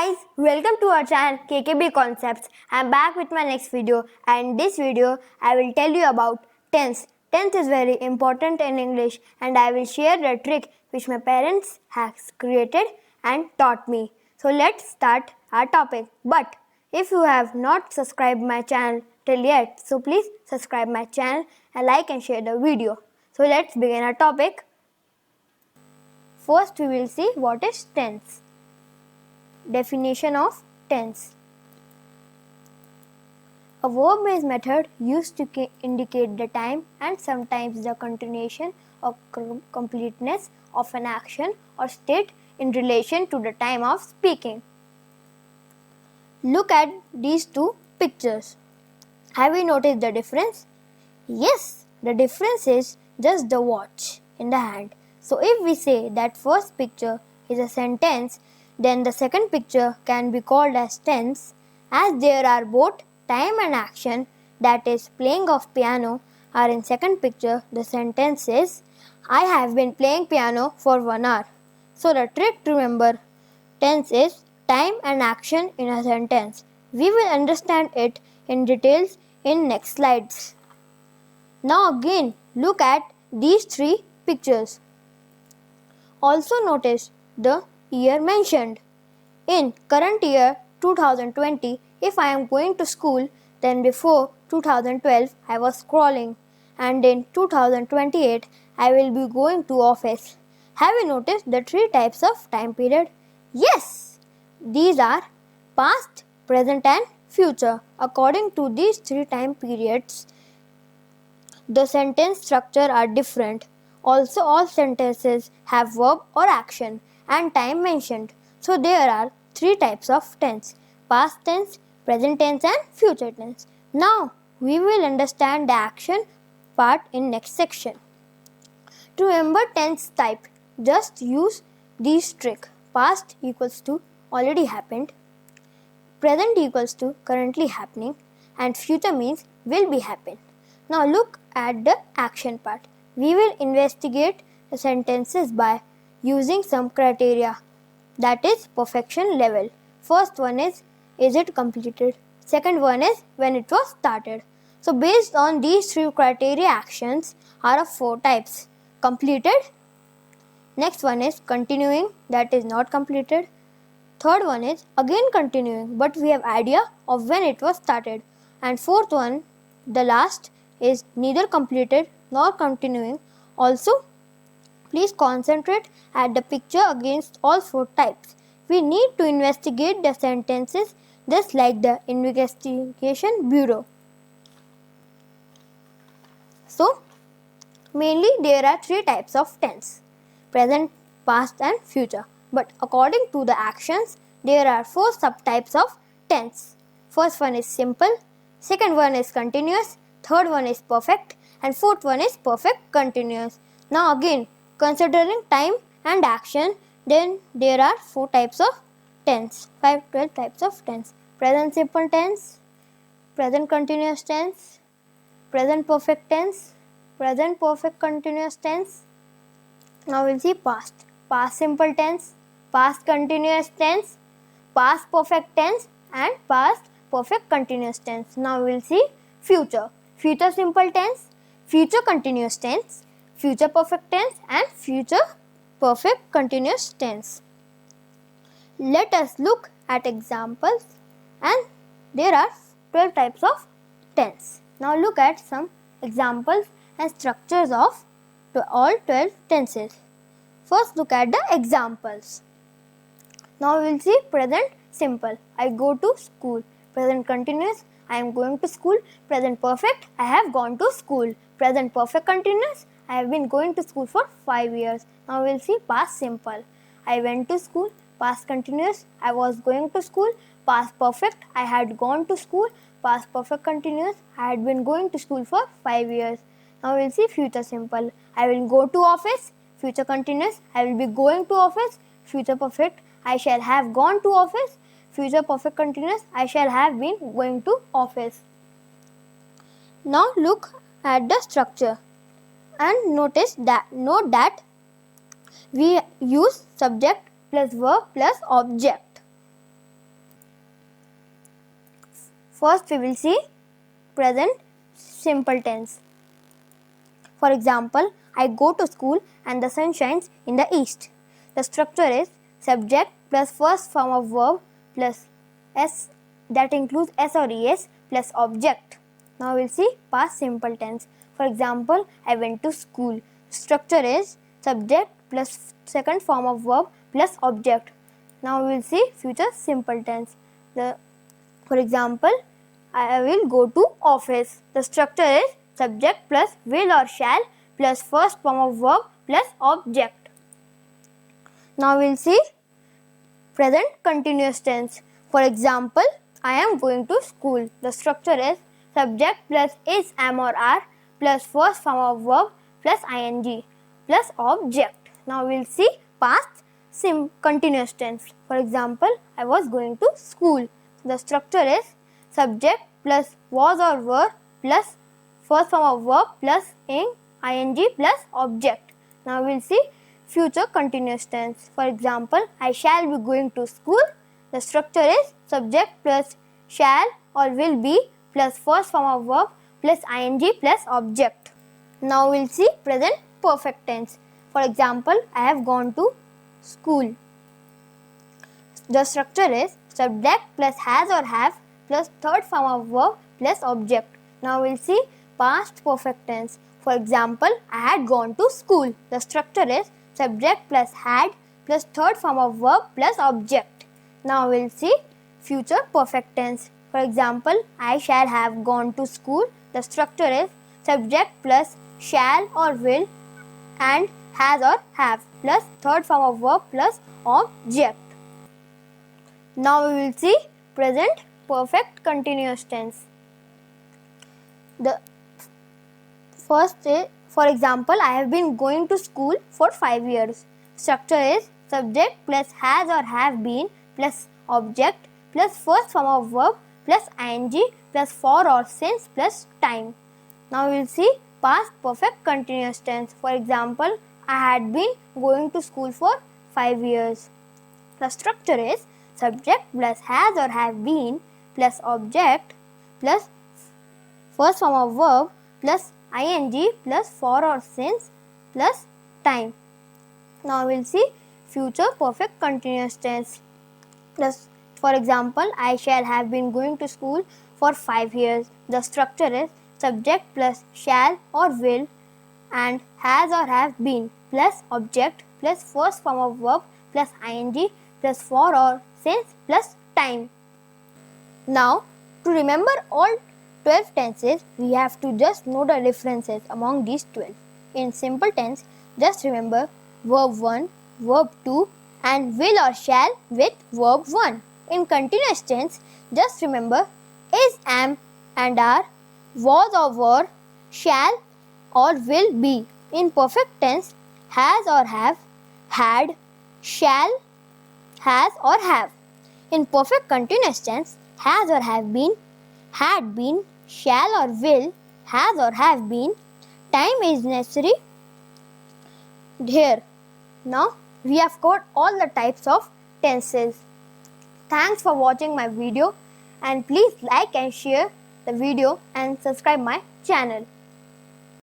guys, welcome to our channel KKB Concepts. I am back with my next video, and in this video I will tell you about tense. Tense is very important in English, and I will share the trick which my parents have created and taught me. So let's start our topic. But if you have not subscribed my channel till yet, so please subscribe my channel and like and share the video. So let's begin our topic. First we will see what is tense. Definition of tense. A verb-based method used to indicate the time and sometimes the continuation or completeness of an action or state in relation to the time of speaking. Look at these two pictures. Have you noticed the difference? Yes, the difference is just the watch in the hand. So if we say that first picture is a sentence, then the second picture can be called as tense, as there are both time and action, that is playing of piano, are in second picture. The sentence is I have been playing piano for 1 hour. So the trick to remember tense is time and action in a sentence. We will understand it in details in next slides. Now again look at these three pictures. Also notice the year mentioned. In current year 2020, if I am going to school, then before 2012 I was scrolling, and in 2028 I will be going to office. Have you noticed the three types of time period? Yes, these are past, present and future. According to these three time periods, the sentence structure are different. Also, all sentences have verb or action and time mentioned. So there are three types of tense: past tense, present tense and future tense. Now we will understand the action part in next section. To remember tense type, just use these trick. Past equals to already happened, present equals to currently happening, and future means will be happen. Now look at the action part. We will investigate the sentences by using some criteria, that is perfection level. First one is it completed? Second one is when it was started. So based on these three criteria, actions are of four types: completed, next one is continuing, that is not completed, third one is again continuing but we have idea of when it was started, and fourth one, the last, is neither completed nor continuing. Also, please concentrate at the picture against all four types. We need to investigate the sentences just like the investigation bureau. So, mainly there are three types of tense: present, past and future. But according to the actions, there are four subtypes of tense. First one is simple, second one is continuous, third one is perfect, and fourth one is perfect continuous. Now again, considering time and action, then there are four types of tense, 12 types of tense: present simple tense, present continuous tense, present perfect tense, present perfect continuous tense. Now we'll see past: past simple tense, past continuous tense, past perfect tense and past perfect continuous tense. Now we'll see future: future simple tense, future continuous tense, future perfect tense and future perfect continuous tense. Let us look at examples, and there are 12 types of tense. Now look at some examples and structures of all 12 tenses. First look at the examples. Now we will see present simple: I go to school. Present continuous: I am going to school. Present perfect: I have gone to school. Present perfect continuous: I have been going to school for 5 years. Now we will see past simple: I went to school. Past continuous: I was going to school. Past perfect: I had gone to school. Past perfect continuous: I had been going to school for 5 years. Now we will see future simple: I will go to office. Future continuous: I will be going to office. Future perfect: I shall have gone to office. Future perfect continuous: I shall have been going to office. Now look at the structure and note that we use subject plus verb plus object. First we will see present simple tense. For example, I go to school and the sun shines in the east. The structure is subject plus first form of verb plus s, that includes s or es, plus object. Now we will see past simple tense. For example, I went to school. Structure is subject plus second form of verb plus object. Now we will see future simple tense. For example, I will go to office. The structure is subject plus will or shall plus first form of verb plus object. Now we will see present continuous tense. For example, I am going to school. The structure is subject plus is, am or are plus first form of verb plus ing plus object. Now we will see past continuous tense. For example, I was going to school. The structure is subject plus was or were plus first form of verb plus ing plus object. Now we will see future continuous tense. For example, I shall be going to school. The structure is subject plus shall or will be plus first form of verb plus ing plus object. Now we will see present perfect tense. For example, I have gone to school. The structure is subject plus has or have plus third form of verb plus object. Now we will see past perfect tense. For example, I had gone to school. The structure is subject plus had plus third form of verb plus object. Now we will see future perfect tense. For example, I shall have gone to school. The structure is subject plus shall or will and has or have plus third form of verb plus object. Now we will see present perfect continuous tense. The first is, for example, I have been going to school for 5 years. Structure is subject plus has or have been plus object plus first form of verb plus ing plus for or since plus time. Now we will see past perfect continuous tense. For example, I had been going to school for 5 years. The structure is subject plus has or have been plus object plus first form of verb plus ing plus for or since plus time. Now we will see future perfect continuous tense. For example, I shall have been going to school for 5 years. The structure is subject plus shall or will and has or have been plus object plus first form of verb plus ing plus for or since plus time. Now, to remember all 12 tenses, we have to just know the differences among these 12. In simple tense, just remember verb 1, verb 2 and will or shall with verb 1. In continuous tense, just remember is, am and are, was or were, shall or will be. In perfect tense, has or have, had, shall, has or have. In perfect continuous tense, has or have been, had been, shall or will, has or have been. Time is necessary here. Now we have got all the types of tenses. Thanks for watching my video and please like and share the video and subscribe my channel.